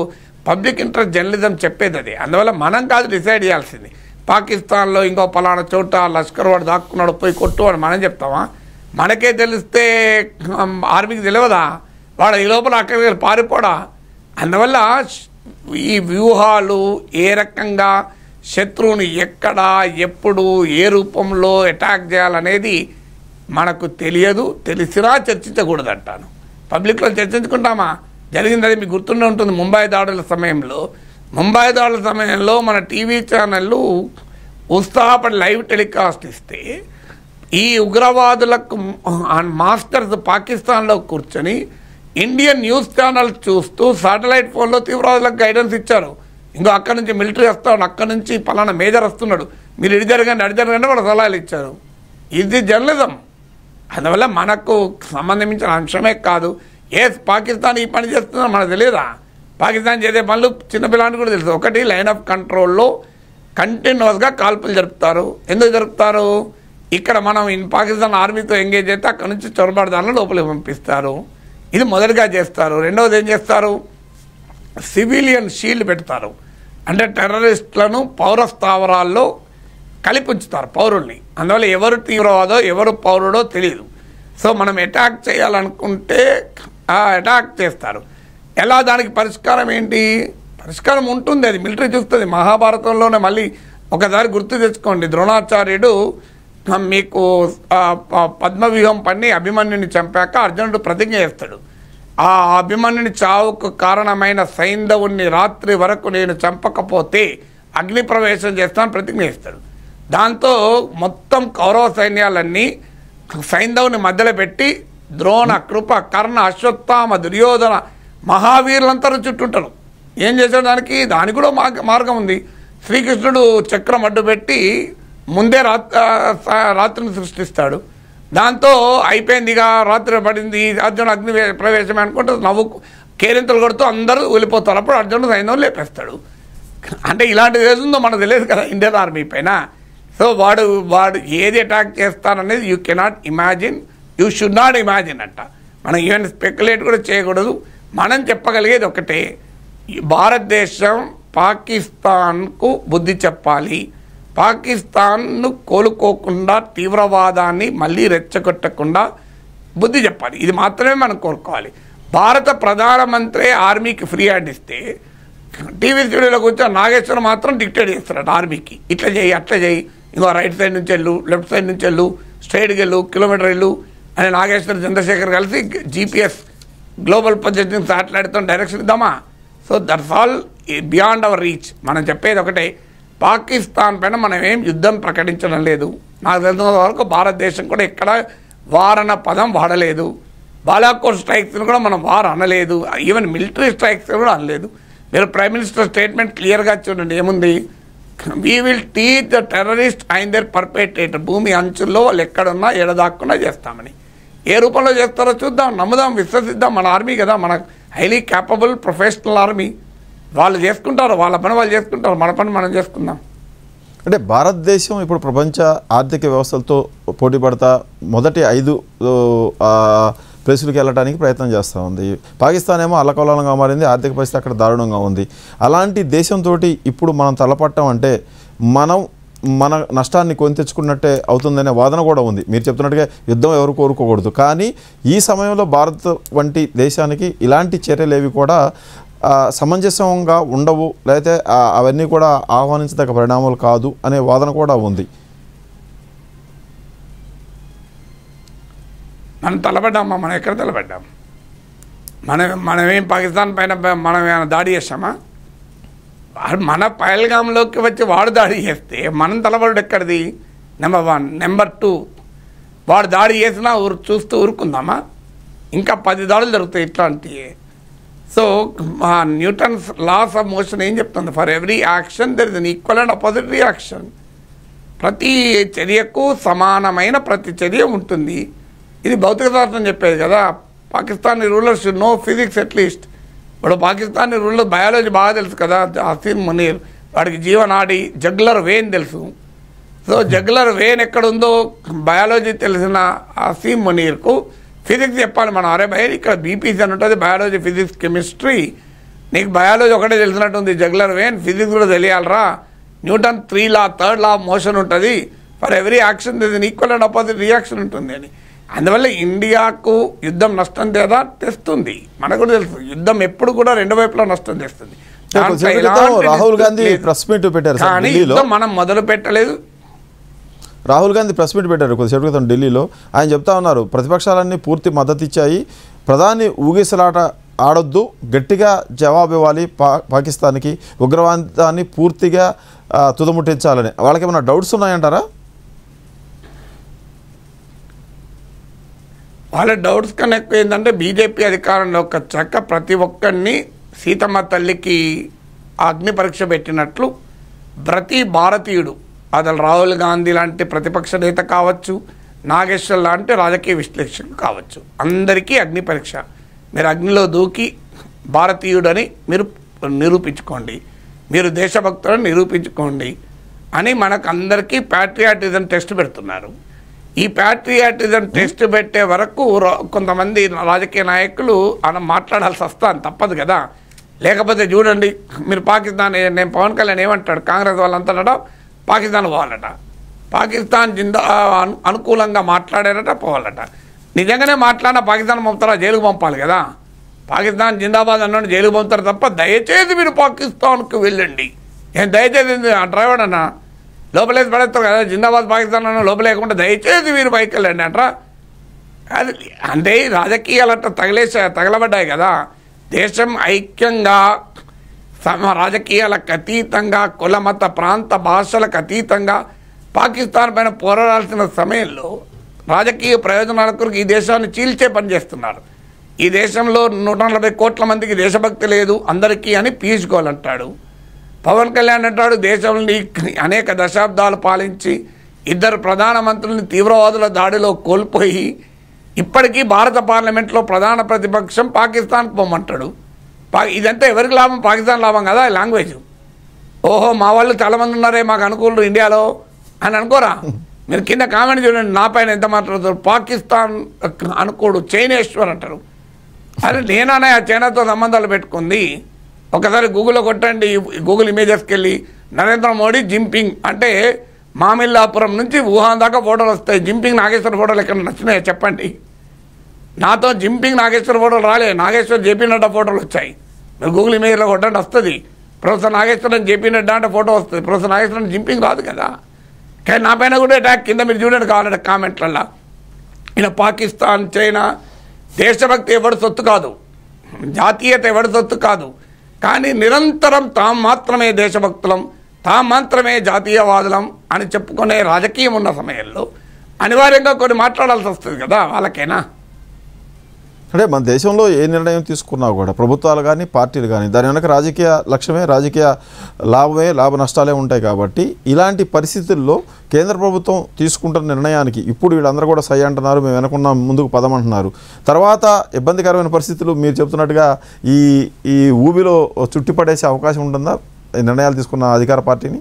D: పబ్లిక్ ఇంట్రెస్ట్ జర్నలిజం చెప్పేది అది. అందువల్ల మనం కాదు డిసైడ్ చేయాల్సింది. పాకిస్తాన్లో ఇంకో పలానా చోట లష్కర్ వాడు దాక్కున్నాడు పోయి కొట్టు అని మనం చెప్తామా? మనకే తెలిస్తే ఆర్మీకి తెలియదా? వాడు ఈ లోపల అక్కడికి వెళ్ళి పారిపోడా? అందువల్ల ఈ వ్యూహాలు ఏ రకంగా శత్రువుని ఎక్కడ ఎప్పుడు ఏ రూపంలో అటాక్ చేయాలనేది మనకు తెలియదు. తెలిసినా చర్చించకూడదు అంటాను. పబ్లిక్లో చర్చించుకుంటామా? జరిగింది మీకు గుర్తుండే ఉంటుంది. ముంబై దాడుల సమయంలో మన టీవీ ఛానళ్ళు ఉత్సాహపడి లైవ్ టెలికాస్ట్ ఇస్తే ఈ ఉగ్రవాదులకు మాస్టర్స్ పాకిస్తాన్లో కూర్చొని ఇండియన్ న్యూస్ ఛానల్ చూస్తూ శాటిలైట్ ఫోన్లో తీవ్రవాదులకు గైడెన్స్ ఇచ్చారు. ఇంకో అక్కడి నుంచి మిలిటరీ వస్తాడు, అక్కడి నుంచి పలానా మేజర్ వస్తున్నాడు, మీరు ఇడి జరగండి అడి జరగండి వాళ్ళు సలహాలు ఇచ్చారు. ఇది జర్నలిజం. అందువల్ల మనకు సంబంధించిన అంశమే కాదు. పాకిస్తాన్ ఈ పని చేస్తుందో మనకు తెలియదా? పాకిస్తాన్ చేసే పనులు చిన్నపిల్లానికి కూడా తెలుసు. ఒకటి, లైన్ ఆఫ్ కంట్రోల్లో కంటిన్యూస్గా కాల్పులు జరుపుతారు. ఎందుకు జరుపుతారు? ఇక్కడ మనం పాకిస్తాన్ ఆర్మీతో ఎంగేజ్ అయితే అక్కడ నుంచి చొరబాటుదారులను లోపలికి పంపిస్తారు. ఇది మొదటిగా చేస్తారు. రెండవది ఏం చేస్తారు? సివిలియన్ షీల్డ్ పెడతారు. అంటే టెర్రరిస్టులను పౌర స్థావరాల్లో కలిపి ఉంచుతారు పౌరుల్ని. అందువల్ల ఎవరు తీవ్రవాదో ఎవరు పౌరుడో తెలియదు. సో మనం అటాక్ చేయాలనుకుంటే అటాక్ చేస్తారు. ఎలా? దానికి పరిష్కారం ఏంటి? పరిష్కారం ఉంటుంది, అది మిలిటరీ చూస్తుంది. మహాభారతంలోనే మళ్ళీ ఒకసారి గుర్తు తెచ్చుకోండి. ద్రోణాచార్యుడు మీకు పద్మవ్యూహం పన్ని అభిమన్యుని చంపాక అర్జునుడు ప్రతిజ్ఞ చేస్తాడు. ఆ అభిమన్యుని చావుకు కారణమైన సైంధవుని రాత్రి వరకు నేను చంపకపోతే అగ్ని ప్రవేశం చేస్తాను ప్రతిజ్ఞ చేస్తాడు. దాంతో మొత్తం కౌరవ సైన్యాలన్నీ సైంధవుని మధ్యలో పెట్టి ద్రోణ, కృప, కర్ణ, అశ్వత్థామ, దుర్యోధన మహావీరులంతా చుట్టుంటారు. ఏం చేశాడు? దానికి కూడా మార్గం ఉంది. శ్రీకృష్ణుడు చక్రం అడ్డు పెట్టి ముందే రాత్రిని సృష్టిస్తాడు. దాంతో అయిపోయిందిగా, రాత్రి పడింది, అర్జునుడు అగ్ని ప్రవేశం అనుకుంటే నవ్వు కేరింతలు కొడుతూ అందరూ వెళ్ళిపోతారు. అప్పుడు అర్జునుడు సైన్యం లేపేస్తాడు. అంటే ఇలాంటిది ఏదో మనకు తెలియదు కదా ఇండియన్ ఆర్మీ పైన. సో వాడు ఏది అటాక్ చేస్తారనేది you cannot imagine, you should not imagine అంట. మనం ఈవెన్ స్పెక్యులేట్ కూడా చేయకూడదు. మనం చెప్పగలిగేది ఒకటే, భారతదేశం పాకిస్తాన్కు బుద్ధి చెప్పాలి. పాకిస్తాన్ను కోలుకోకుండా తీవ్రవాదాన్ని మళ్ళీ రెచ్చగొట్టకుండా బుద్ధి చెప్పాలి. ఇది మాత్రమే మనం కోరుకోవాలి. భారత ప్రధానమంత్రి ఆర్మీకి ఫ్రీ హ్యాండ్ ఇస్తే టీవీ స్టూడియోలో కూర్చొని నాగేశ్వరం మాత్రం డిక్టేట్ చేస్తున్నాడు ఆర్మీకి. ఇట్లా చేయి, అట్లా చేయి, ఇంకో రైట్ సైడ్ నుంచి వెళ్ళు, లెఫ్ట్ సైడ్ నుంచి వెళ్ళు, స్ట్రైట్కి వెళ్ళు, కిలోమీటర్ వెళ్ళు అని నాగేశ్వర చంద్రశేఖర్ కలిసి GPS గ్లోబల్ పొజిషనింగ్ శాటిలైట్తో డైరెక్షన్ ఇద్దామా? So that's all beyond our reach. మనం చెప్పేది ఒకటే, పాకిస్తాన్ పైన మనం ఏం యుద్ధం ప్రకటించడం లేదు. నాకు తెలిసినంత వరకు భారతదేశం కూడా ఎక్కడ వార్ అన్న పదం వాడలేదు. బాలాకోట్ స్ట్రైక్స్ని కూడా మనం వార్ అనలేదు. ఈవెన్ మిలిటరీ స్ట్రైక్స్ కూడా అనలేదు. మీరు ప్రైమ్ మినిస్టర్ స్టేట్మెంట్ క్లియర్గా చూడండి, ఏముంది? We will teach the terrorist and their perpetrator. భూమి అంచుల్లో వాళ్ళు ఎక్కడున్నా ఎడదాక్కుండా చేస్తామని. ఏ రూపంలో చేస్తారో చూద్దాం, నమ్ముదాం, విశ్వసిద్దాం. మన ఆర్మీ కదా, మన హైలీ క్యాపబుల్ ప్రొఫెషనల్ ఆర్మీ. వాళ్ళు చేసుకుంటారు, వాళ్ళ పని వాళ్ళు చేసుకుంటారు, మన పని మనం చేసుకుందాం.
C: అంటే భారతదేశం ఇప్పుడు ప్రపంచ ఆర్థిక వ్యవస్థలతో పోటీ పడతా మొదటి 5 ప్లేసులకు వెళ్ళడానికి ప్రయత్నం చేస్తూ ఉంది. పాకిస్తాన్ ఏమో అల్లకల్లోలంగా మారింది, ఆర్థిక పరిస్థితి అక్కడ దారుణంగా ఉంది. అలాంటి దేశంతో ఇప్పుడు మనం తలపట్టం అంటే మన నష్టాన్ని కొని తెచ్చుకున్నట్టే అవుతుందనే వాదన కూడా ఉంది. మీరు చెప్తున్నట్టుగా యుద్ధం ఎవరు కోరుకోకూడదు, కానీ ఈ సమయంలో భారత్ వంటి దేశానికి ఇలాంటి చర్యలు ఏవి కూడా సమంజసంగా ఉండవు, లేకపోతే అవన్నీ కూడా ఆహ్వానించదగ్గ పరిణామాలు కాదు అనే వాదన కూడా ఉంది.
D: మనం తలబడ్డామా? మనం ఎక్కడ తలబడ్డాం? మనమేం పాకిస్తాన్ పైన మనం ఏమైనా దాడి చేస్తామా? మన పహల్గాంలోకి వచ్చి వాడు దాడి చేస్తే మనం తలబడు ఎక్కడిది? నెంబర్ 1. నెంబర్ 2, వాడు దాడి చేసినా చూస్తూ ఊరుకుందామా? ఇంకా 10 దాడులు జరుగుతాయి ఇట్లాంటివి. So Newton's laws of motion ఏం చెప్తుంది? For every action there is an equal and opposite reaction. ప్రతి చర్యకు సమానమైన ప్రతి చర్య ఉంటుంది. ఇది భౌతిక శాస్త్రం చెప్పేది కదా. Pakistani ruler should know physics at least. ఇప్పుడు పాకిస్తానీ రూలర్ బయాలజీ బాగా తెలుసు కదా. అసీం మునీర్ వాడికి జీవనాడి జగ్లర్ వేన్ తెలుసు. సో జగ్లర్ వేన్ ఎక్కడుందో బయాలజీ తెలిసిన అసీం మునీర్కు ఫిజిక్స్ చెప్పాలి మనం. అరే భయ ఇక్కడ బీపీసీ అని ఉంటుంది, బయాలజీ, ఫిజిక్స్, కెమిస్ట్రీ. నీకు బయాలజీ ఒకటే తెలిసినట్టుంది, జగ్లర్ వేన్ ఫిజిక్స్ కూడా తెలియాలరా. Newton 3 law, 3rd law of motion ఉంటుంది. For every action this an equal and opposite reaction ఉంటుంది అని. అందువల్ల ఇండియాకు యుద్ధం నష్టం తెస్తుంది. మనకు కూడా తెలుసు యుద్ధం ఎప్పుడు కూడా రెండు వైపులా నష్టం తెస్తుంది.
C: రాహుల్ గాంధీ ప్రెస్ మీట్ పెట్టారు,
D: కానీ యుద్ధం మనం మొదలు పెట్టలేదు.
C: రాహుల్ గాంధీ ప్రెస్ మీట్ పెట్టారు కొద్దిసేపు క్రితం ఢిల్లీలో. ఆయన చెప్తా ఉన్నారు ప్రతిపక్షాలన్నీ పూర్తి మద్దతు ఇచ్చాయి, ప్రధాని ఊగిసలాట ఆడొద్దు, గట్టిగా జవాబు ఇవ్వాలి పాకిస్తాన్కి, ఉగ్రవాదాన్ని పూర్తిగా తుదముట్టించాలని. వాళ్ళకి ఏమైనా డౌట్స్ ఉన్నాయంటారా?
D: వాళ్ళ డౌట్స్ కన్నా ఎక్కువ ఏంటంటే బీజేపీ అధికారంలోకి వచ్చాక ప్రతి ఒక్కరిని సీతమ్మ తల్లికి అగ్ని పరీక్ష పెట్టినట్లు ప్రతి భారతీయుడు, అసలు రాహుల్ గాంధీ లాంటి ప్రతిపక్ష నేత కావచ్చు, నాగేశ్వర్ లాంటి రాజకీయ విశ్లేషకులు కావచ్చు, అందరికీ అగ్ని పరీక్ష. మీరు అగ్నిలో దూకి భారతీయుడని మీరు నిరూపించుకోండి, మీరు దేశభక్తులను నిరూపించుకోండి అని మనకు అందరికీ ప్యాట్రియాటిజం టెస్ట్ పెడుతున్నారు. ఈ ప్యాట్రియాటిజం టెస్ట్ పెట్టే వరకు కొంతమంది రాజకీయ నాయకులు అలా మాట్లాడాల్సి వస్తాను, తప్పదు కదా. లేకపోతే చూడండి మీరు పాకిస్తాన్, నేను పవన్ కళ్యాణ్ ఏమంటాడు, కాంగ్రెస్ వాళ్ళంతా పాకిస్తాన్ పోవాలట, పాకిస్తాన్ అనుకూలంగా మాట్లాడారట పోవాలట. నిజంగానే మాట్లాడినా పాకిస్తాన్ పంపుతారా? జైలుకు పంపాలి కదా. పాకిస్తాన్ జిందాబాద్ అన్నాడు జైలుకు పంపుతారు తప్ప దయచేసి మీరు పాకిస్తాన్కు వెళ్ళండి. ఏం దయచేసి డ్రైవర్ అన్న లోపలేసి పడేస్తారు కదా, జిందాబాద్ పాకిస్తాన్ అన్న లోపలేకుండా దయచేసి మీరు పైకి వెళ్ళండి అంటారా? అది అంటే రాజకీయాలట తగలబడ్డాయి కదా. దేశం ఐక్యంగా రాజకీయాలకు అతీతంగా, కుల మత ప్రాంత భాషలకు అతీతంగా పాకిస్తాన్ పైన పోరాడాల్సిన సమయంలో రాజకీయ ప్రయోజనాల కొరకు ఈ దేశాన్ని చీల్చే పని చేస్తున్నారు. ఈ దేశంలో 140 కోట్ల మందికి దేశభక్తి లేదు అందరికీ అని పీయూష్ గోయల్ అంటాడు. పవన్ కళ్యాణ్ అంటాడు దేశంలో అనేక దశాబ్దాలు పాలించి 2 ప్రధానమంత్రులను తీవ్రవాదుల దాడిలో కోల్పోయి ఇప్పటికీ భారత పార్లమెంట్లో ప్రధాన ప్రతిపక్షం పాకిస్తాన్కి పోమంటాడు. ఇదంతా ఎవరికి లాభం? పాకిస్తాన్ లాభం కదా. లాంగ్వేజ్ ఓహో మా వాళ్ళు చాలామంది ఉన్నారే మాకు అనుకూలు ఇండియాలో అని అనుకోరా? మీరు కింద కామెంట్ చూడండి, నా పైన ఎంత మాట్లాడుతారు. పాకిస్తాన్ అనుకోడు చైనేశ్వర్ అంటారు. అరే నేననే ఆ చైనాతో సంబంధాలు పెట్టుకుంది. ఒకసారి గూగుల్లో కొట్టండి, గూగుల్ ఇమేజెస్కి వెళ్ళి నరేంద్ర మోడీ జింపింగ్ అంటే మామిల్లాపురం నుంచి వుహాన్ దాకా ఫోటోలు వస్తాయి. జింపింగ్ నాగేశ్వర్ ఫోటోలు ఎక్కడ నచ్చినాయో చెప్పండి. నాతో జింపింగ్ నాగేశ్వర్ ఫోటోలు రాలే, నాగేశ్వర్ జేపీ నడ్డా ఫోటోలు వచ్చాయి. మీరు గూగుల్ ఇమేజ్లో కొట్టండి వస్తుంది. ప్రొఫెసర్ నాగేశ్వరన్ జేపీ నడ్డా అంటే ఫోటో వస్తుంది. ప్రొఫెసర్ నాగేశ్వరన్ జింపింగ్ రాదు కదా. కానీ నా పైన కూడా అటాక్ కింద మీరు చూడండి కావాలంటే కామెంట్లల్లో. ఈయన పాకిస్తాన్, చైనా దేశభక్తి ఎవరి సొత్తు కాదు, జాతీయత ఎవరి సొత్తు కాదు. కానీ నిరంతరం తాము మాత్రమే దేశభక్తులం, తాము మాత్రమే జాతీయవాదులం అని చెప్పుకునే రాజకీయం ఉన్న సమయంలో అనివార్యంగా కొన్ని మాట్లాడాల్సి వస్తుంది కదా వాళ్ళకైనా.
C: అంటే మన దేశంలో ఏ నిర్ణయం తీసుకున్నా కూడా ప్రభుత్వాలు కానీ పార్టీలు కానీ దాని వెనక రాజకీయ లక్ష్యమే, రాజకీయ లాభ నష్టాలే ఉంటాయి. కాబట్టి ఇలాంటి పరిస్థితుల్లో కేంద్ర ప్రభుత్వం తీసుకుంటున్న నిర్ణయానికి ఇప్పుడు వీళ్ళందరూ కూడా సై అంటున్నారు, మేము వెనకున్న ముందుకు పదమంటున్నారు. తర్వాత ఇబ్బందికరమైన పరిస్థితులు మీరు చెప్తున్నట్టుగా ఈ ఊబిలో చుట్టిపడేసే అవకాశం ఉంటుందా ఈ నిర్ణయాలు తీసుకున్న అధికార పార్టీని?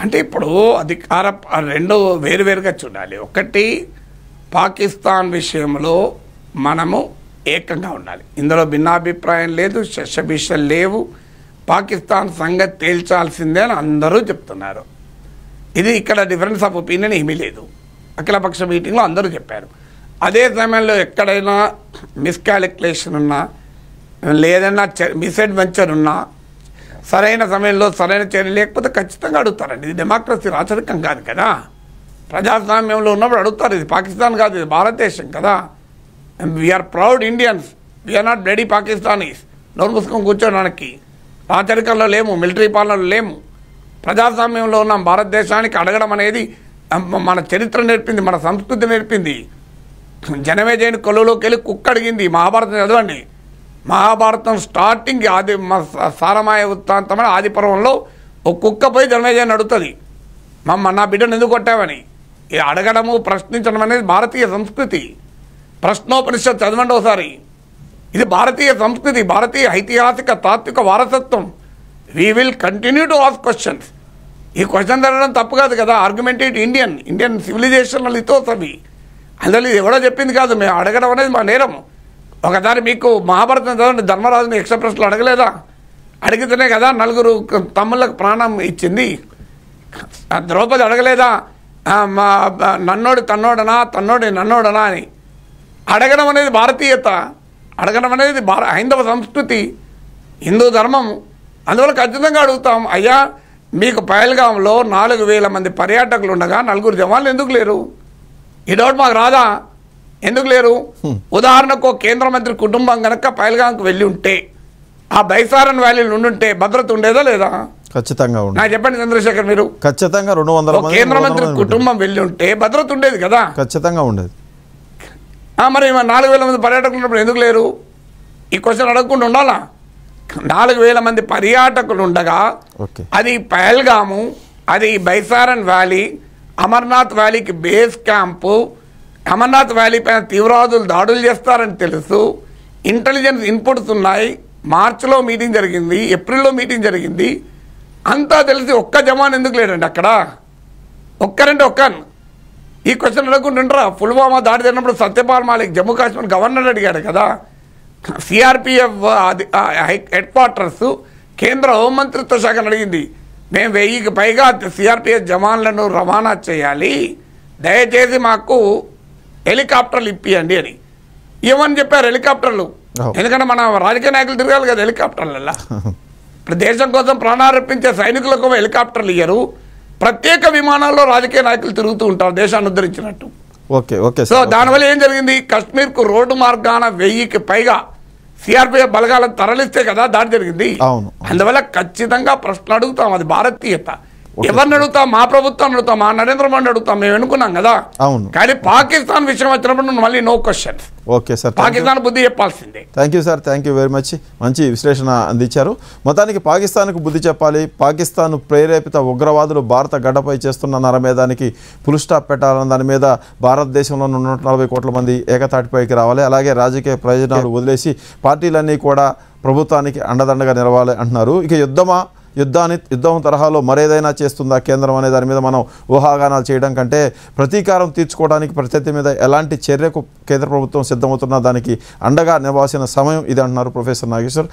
D: అంటే ఇప్పుడు అధికార రెండు వేరువేరుగా చూడాలి. ఒకటి పాకిస్తాన్ విషయంలో మనము ఏకంగా ఉండాలి, ఇందులో భిన్నాభిప్రాయం లేదు, శశభిషలు లేవు. పాకిస్తాన్ సంగతి తేల్చాల్సిందే అని అందరూ చెప్తున్నారు. ఇది ఇక్కడ డిఫరెన్స్ ఆఫ్ ఒపీనియన్ ఏమీ లేదు. అఖిలపక్ష మీటింగ్లో అందరూ చెప్పారు. అదే సమయంలో ఎక్కడైనా మిస్కాలిక్యులేషన్ ఉన్నా లేదన్నా మిస్అడ్వెంచర్ ఉన్నా సరైన సమయంలో సరైన చర్య లేకపోతే ఖచ్చితంగా అడుగుతారండి. ఇది డెమోక్రసీ రాచరికం కాదు కదా. ప్రజాస్వామ్యంలో ఉన్నప్పుడు అడుగుతారు. ఇది పాకిస్తాన్ కాదు, ఇది భారతదేశం కదా. We are proud Indians, we are not bloody Pakistanis. నోరు పుస్తకం కూర్చోడానికి రాచరికంలో లేము, మిలిటరీ పాలనలో లేము, ప్రజాస్వామ్యంలో ఉన్నాం. భారతదేశానికి అడగడం అనేది మన చరిత్ర నేర్పింది, మన సంస్కృతి నేర్పింది. జనమేజయుని కొలువులోకి వెళ్ళి కుక్క అడిగింది. మహాభారతం చదవండి. మహాభారతం స్టార్టింగ్ సారమాయ వృత్తాంతమైన ఆది పర్వంలో ఒక కుక్క పోయి జనమేజయుని అడుగుతుంది, నా బిడ్డను ఎందుకు కొట్టావని. ఇది అడగడము ప్రశ్నించడం అనేది భారతీయ సంస్కృతి. ప్రశ్నోపనిషత్ చదవండి ఒకసారి. ఇది భారతీయ సంస్కృతి, భారతీయ ఐతిహాసిక తాత్విక వారసత్వం. We will continue to ask questions. ఈ క్వశ్చన్ అడగడం తప్పు కాదు కదా. ఆర్గ్యుమెంటేటివ్ ఇండియన్ సివిలైజేషనల్ ఇథోస్ అవి. అందులో ఇది ఎవడో చెప్పింది కాదు. మేము అడగడం అనేది మా నేరం. ఒకసారి మీకు మహాభారతం చదవండి. ధర్మరాజుని ఎక్స్ప్రెస్లో అడగలేదా? అడిగితేనే కదా నలుగురు తమ్ముళ్ళకు ప్రాణం ఇచ్చింది. ద్రౌపది అడగలేదా మా నన్నోడి నన్నోడనా అని? అడగడం అనేది భారతీయత, అడగడం అనేది హైందవ సంస్కృతి, హిందూ ధర్మం. అందువల్ల ఖచ్చితంగా అడుగుతాం, అయ్యా మీకు పహల్గాంలో 4,000 మంది పర్యాటకులు ఉండగా 4 జవాన్లు ఎందుకు లేరు? ఈ డౌట్ మాకు రాదా? ఎందుకు లేరు? ఉదాహరణకు కేంద్ర మంత్రి కుటుంబం కనుక పహల్గాంకు వెళ్ళి ఉంటే, ఆ బైసారన్ వ్యాలీలో ఉండుంటే భద్రత ఉండేదా లేదా?
C: ఖచ్చితంగా ఉండేది.
D: నాకు చెప్పండి చంద్రశేఖర్, మీరు
C: ఖచ్చితంగా 200 మంది
D: కేంద్ర మంత్రి కుటుంబం వెళ్ళి ఉంటే భద్రత ఉండేది కదా?
C: ఖచ్చితంగా ఉండేది.
D: మరి 4,000 మంది పర్యాటకులు ఉన్నప్పుడు ఎందుకు లేరు? ఈ క్వశ్చన్ అడగకుండా ఉండాలా? 4,000 మంది పర్యాటకులు ఉండగా అది పహల్గాము, అది బైసారన్ వ్యాలీ, అమర్నాథ్ వ్యాలీకి బేస్ క్యాంపు, అమర్నాథ్ వ్యాలీ పైన తీవ్రవాదులు దాడులు చేస్తారని తెలుసు, ఇంటెలిజెన్స్ ఇన్పుట్స్ ఉన్నాయి, మార్చిలో మీటింగ్ జరిగింది, ఏప్రిల్లో మీటింగ్ జరిగింది, అంతా తెలిసి ఒక్క జవాన్ ఎందుకు లేడండి అక్కడ? ఒక్కరంటే ఒక్కను. ఈ క్వశ్చన్ అడగకుండా పుల్వామా దాడి జరిగినప్పుడు సత్యపాల్ మాలిక్ జమ్మూ కాశ్మీర్ గవర్నర్ అడిగాడు కదా. సిఆర్పిఎఫ్ హెడ్ క్వార్టర్స్ కేంద్ర హోంమంత్రిత్వ శాఖను అడిగింది, మేము 1000కి పైగా సిఆర్పిఎఫ్ జవాన్లను రవాణా చేయాలి, దయచేసి మాకు హెలికాప్టర్లు ఇప్పియండి అని. ఏమని చెప్పారు? హెలికాప్టర్లు. ఎందుకంటే మన రాజకీయ నాయకులు తిరగాలి కదా హెలికాప్టర్లలో. ఇప్పుడు దేశం కోసం ప్రాణార్పించే సైనికులకు హెలికాప్టర్లు ఇయ్యరు, ప్రత్యేక విమానాల్లో రాజకీయ నాయకులు తిరుగుతూ ఉంటారు దేశాన్ని ఉద్ధరించినట్టు. సో దానివల్ల ఏం జరిగింది? కశ్మీర్కు రోడ్డు మార్గాన 1000కి పైగా సిఆర్పిఎఫ్ బలగాలను తరలిస్తే కదా దాడి జరిగింది. అందువల్ల ఖచ్చితంగా ప్రశ్న అడుగుతాం, అది భారతీయత. ఎవరిని అడుగుతాం? మా ప్రభుత్వాన్ని అడుగుతాం, మా నరేంద్ర మోడీ అడుగుతాం. మేము ఎన్నుకున్నాం కదా. కానీ పాకిస్తాన్ విషయం వచ్చినప్పుడు మళ్ళీ no question.
C: Okay sir,
D: Pakistan బుద్ధి చెప్పాల్సిందే.
C: Thank you sir, thank you very much. మంచి విశ్లేషణ అందించారు. మొత్తానికి పాకిస్తాన్కు బుద్ధి చెప్పాలి, పాకిస్తాన్ ప్రేరేపిత ఉగ్రవాదులు భారత గడ్డపై చేస్తున్న నరమేధానికి ఫుల్ స్టాప్ పెట్టాలన్న దాని మీద భారతదేశంలో 140 కోట్ల మంది ఏకతాటిపైకి రావాలి. అలాగే రాజకీయ ప్రయోజనాలు వదిలేసి పార్టీలన్నీ కూడా ప్రభుత్వానికి అండదండగా నిలవాలి అంటున్నారు. ఇక యుద్ధం తరహాలో మరేదైనా చేస్తుందా కేంద్రం అనే దాని మీద మనం ఊహాగానాలు చేయడం కంటే ప్రతీకారం తీర్చుకోవడానికి ప్రత్యర్థి మీద ఎలాంటి చర్యకు కేంద్ర ప్రభుత్వం సిద్ధమవుతున్నా దానికి అండగా నిలవాల్సిన సమయం ఇది అంటున్నారు ప్రొఫెసర్ నాగేశ్వర్.